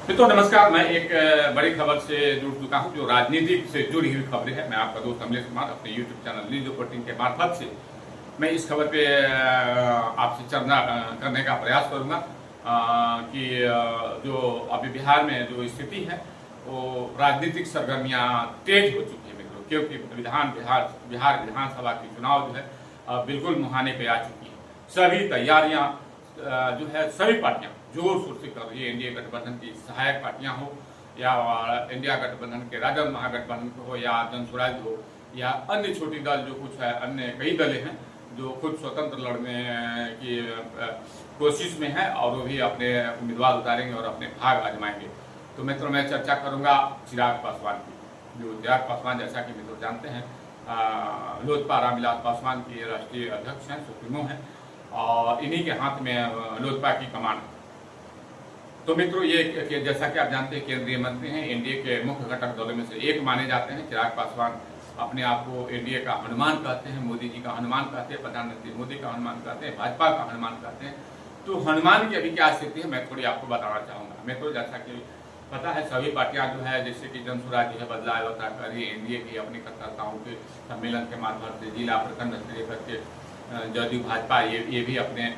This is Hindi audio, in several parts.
मित्रों नमस्कार। मैं एक बड़ी खबर से जुड़ चुका हूं जो राजनीतिक से जुड़ी हुई खबरें हैं। मैं आपका दोस्त कमलेश कुमार अपने यूट्यूब चैनल न्यूज रिपोर्टिंग के मार्फत से मैं इस खबर पे आपसे चर्चा करने का प्रयास करूंगा कि जो अभी बिहार में जो स्थिति है वो राजनीतिक सरगर्मियां तेज हो चुकी है मित्रों, क्योंकि बिहार विधानसभा की चुनाव जो है बिल्कुल मुहाने पे आ चुकी है। सभी तैयारियां जो है सभी पार्टियां जोर शोर से कर रही है। एनडीए गठबंधन की सहायक पार्टियां हो या इंडिया गठबंधन के राजद महागठबंधन हो या जनसुराज हो या अन्य छोटी दल जो कुछ है, अन्य कई दलें हैं जो खुद स्वतंत्र लड़ने की कोशिश में है और वो भी अपने उम्मीदवार उतारेंगे और अपने भाग आजमाएंगे। तो मित्रों मैं चर्चा करूंगा चिराग पासवान की। जो चिराग पासवान जैसा कि मित्रों जानते हैं लोजपा रामविलास पासवान के राष्ट्रीय अध्यक्ष हैं, सुप्रीमो हैं और इन्हीं के हाथ में लोजपा की कमान है। तो मित्रों ये जैसा कि आप जानते हैं केंद्रीय मंत्री हैं, एनडीए के मुख्य घटक दलों में से एक माने जाते हैं। चिराग पासवान अपने आप को एनडीए का हनुमान कहते हैं, मोदी जी का हनुमान कहते हैं, प्रधानमंत्री मोदी का हनुमान कहते हैं, भाजपा का हनुमान कहते हैं। तो हनुमान की अभी क्या स्थिति है मैं थोड़ी आपको बताना चाहूंगा। मित्रों जैसा कि पता है सभी पार्टियां जो है जैसे कि जनसुराज जो है बदलाव बता कर एनडीए की अपनी कार्यकर्ताओं के सम्मेलन के माध्यम से जिला प्रखंड स्तरीय करके जदयू भाजपा ये भी अपने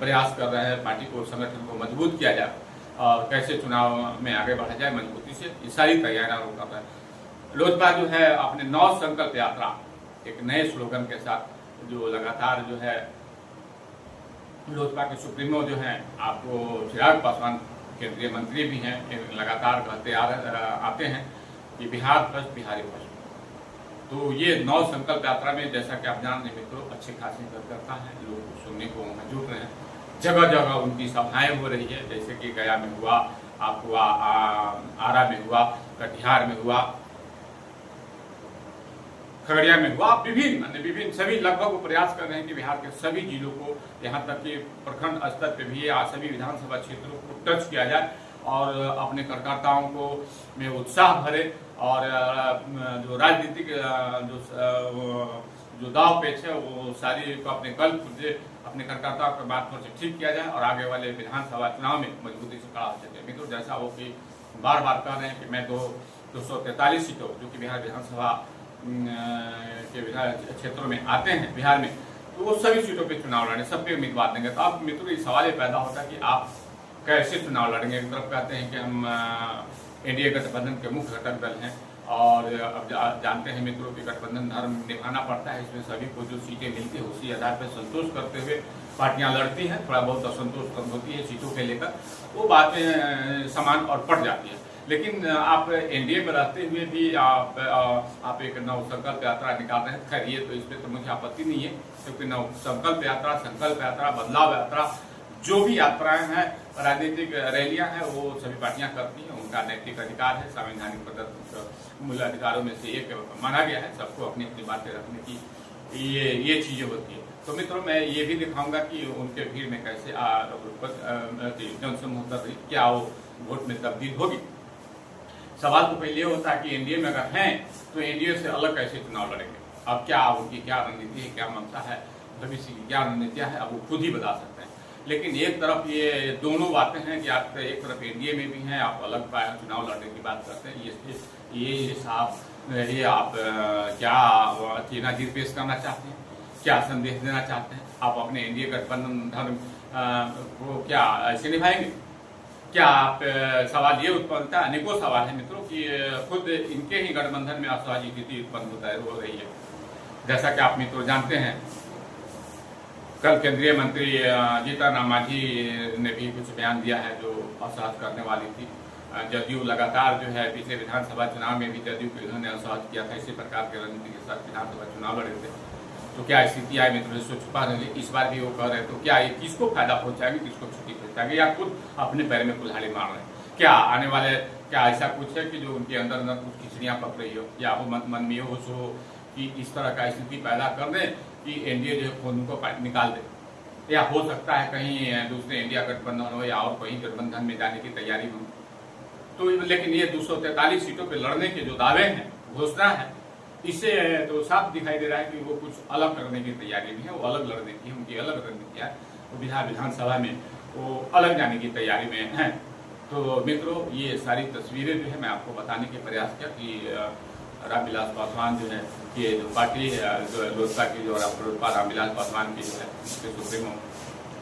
प्रयास कर रहे हैं पार्टी को संगठन को मजबूत किया जाए और कैसे चुनाव में आगे बढ़ा जाए मजबूती से, ये सारी तैयारियां कर रहे हैं। लोजपा जो है अपने नव संकल्प यात्रा एक नए स्लोगन के साथ जो लगातार जो है लोजपा के सुप्रीमो जो है आपको चिराग पासवान केंद्रीय मंत्री भी हैं, लगातार कहते आते हैं कि बिहार फर्स्ट बिहारी फर्स्ट। तो ये नौ संकल्प यात्रा में जैसा कि आप जान रहे मित्रों अच्छे खासी कार्यकर्ता है, लोग सुनने को मौजूद रहे हैं। जगह जगह उनकी सभाएं हो रही है, जैसे कि गया में हुआ, आपको आरा में हुआ, कटिहार में हुआ, खगड़िया में हुआ, विभिन्न सभी लगभग वो प्रयास कर रहे हैं कि बिहार के सभी जिलों को यहाँ तक कि प्रखंड स्तर पे भी सभी विधानसभा क्षेत्रों को टच किया जाए और अपने कार्यकर्ताओं को में उत्साह भरे और जो राजनीतिक जो दाव पेच है वो सारी को अपने कल से अपने कार्यकर्ताओं के माध्यम से ठीक किया जाए और आगे वाले विधानसभा चुनाव में मजबूती से खड़ा हो सके। मित्रों जैसा वो कि बार बार कह रहे हैं कि मैं 243 सीटों जो कि बिहार विधानसभा के विधान क्षेत्रों में आते हैं बिहार में, तो वो सभी सीटों पे चुनाव लड़े, सब पे उम्मीदवार देंगे। तो अब मित्रों ये सवाल पैदा होता है कि आप कैसे चुनाव लड़ेंगे। एक तरफ कहते हैं कि हम एनडीए गठबंधन के मुख्य घटक दल हैं और अब जानते हैं मित्रों की गठबंधन धर्म निभाना पड़ता है, इसमें सभी को जो सीटें मिलती है उसी आधार पर संतोष करते हुए पार्टियां लड़ती हैं। थोड़ा बहुत असंतोष कम होती है सीटों के लेकर, वो बातें समान और पट जाती है। लेकिन आप एनडीए में रहते हुए भी आप एक नव संकल्प यात्रा निकाल रहे हैं। खैर ये तो इसमें तो मुझे आपत्ति नहीं है, क्योंकि नव संकल्प यात्रा, बदलाव यात्रा जो भी यात्राएं हैं राजनीतिक रैलियां हैं वो सभी पार्टियां करती हैं, उनका नैतिक अधिकार है, संवैधानिक प्रदत्त मूल अधिकारों में से एक माना गया है। सबको अपनी अपनी बातें रखने की ये चीजें होती है। तो मित्रों मैं ये भी दिखाऊंगा कि उनके भीड़ में कैसे जनसमूह कर रही, क्या वो वोट में तब्दील होगी। सवाल तो पहले होता है कि एनडीए में अगर हैं तो एनडीए से अलग कैसे चुनाव लड़ेंगे। अब क्या उनकी क्या रणनीति है, क्या मंशा है, भविष्य की क्या रणनीतियां है, अब वो खुद ही बता सकते हैं। लेकिन एक तरफ ये दोनों बातें हैं कि आप एक तरफ एनडीए में भी हैं, आप अलग चुनाव लड़ने की बात करते हैं। ये साहब ये आप क्या नाजीर पेश करना चाहते हैं, क्या संदेश देना चाहते हैं। आप अपने एनडीए गठबंधन धर्म को क्या ऐसे निभाएंगे। क्या आप सवाल ये उत्पन्न होता है, अनेकों सवाल है मित्रों कि खुद इनके ही गठबंधन में असहज स्थिति उत्पन्न हो रही है। जैसा कि आप मित्रों जानते हैं कल केंद्रीय मंत्री जीतन राम मांझी ने भी कुछ बयान दिया है जो असहज करने वाली थी। जदयू लगातार जो है पिछले विधानसभा चुनाव में भी जदयू को इन्होंने असहज किया था, इसी प्रकार की रणनीति के साथ विधानसभा चुनाव लड़े थे। तो क्या स्थिति आई मित्रों इसको छुपा रहे, इस बार भी वो कह रहे तो क्या ये किसको फायदा पहुंचाएंगे, किसको क्षति पहुंचाएंगे, या खुद अपने पैर में कुल्हाड़ी मार रहे हैं। क्या आने वाले क्या ऐसा कुछ है कि जो उनके अंदर अंदर कुछ खिचड़ियां पक रही हो, या वो मन में हो सो कि इस तरह का स्थिति पैदा कर दे कि एनडीए जो है खून को निकाल दे, या हो सकता है कहीं दूसरे इंडिया गठबंधन हो या और कहीं गठबंधन में जाने की तैयारी हो। तो लेकिन ये 243 सीटों पे लड़ने के जो दावे हैं, घोषणा है, इससे तो साफ दिखाई दे रहा है कि वो कुछ अलग करने की तैयारी भी है, वो अलग लड़ने की उनकी अलग रणनीति है। वो बिहार विधानसभा में वो अलग जाने की तैयारी में है। तो मित्रों, ये सारी तस्वीरें जो है मैं आपको बताने के प्रयास किया कि रामविलास पासवान जो है कि जो पार्टी जो लोजपा की जो रामविलास पासवान की जो है उसके सुप्रीमो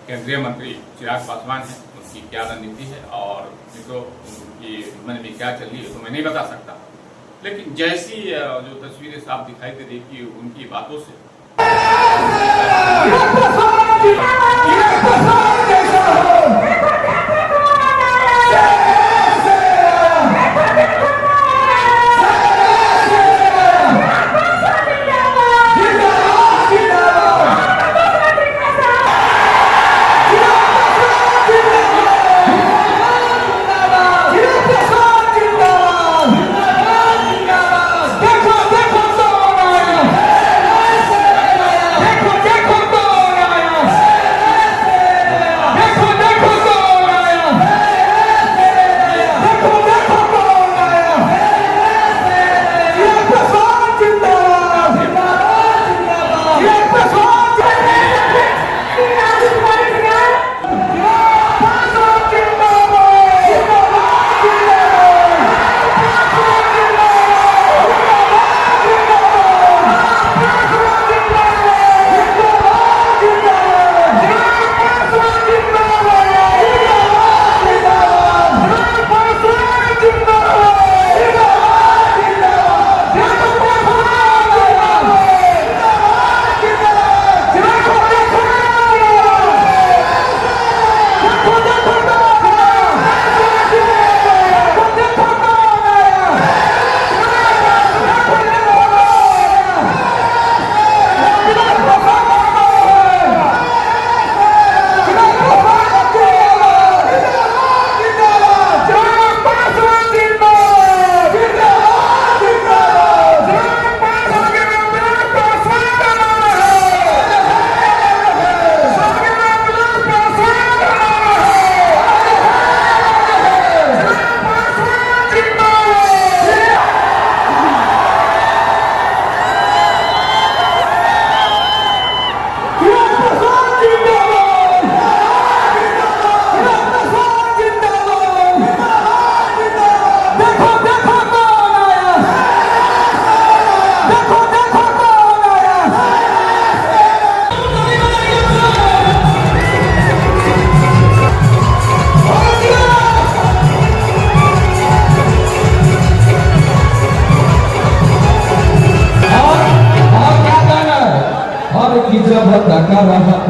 केंद्रीय मंत्री चिराग पासवान है, उनकी क्या रणनीति है और मित्रों उनकी मन में क्या चल रही है तो मैं नहीं बता सकता। लेकिन जैसी जो तस्वीरें साफ दिखाई दे रही कि उनकी बातों से जब धक्का रहा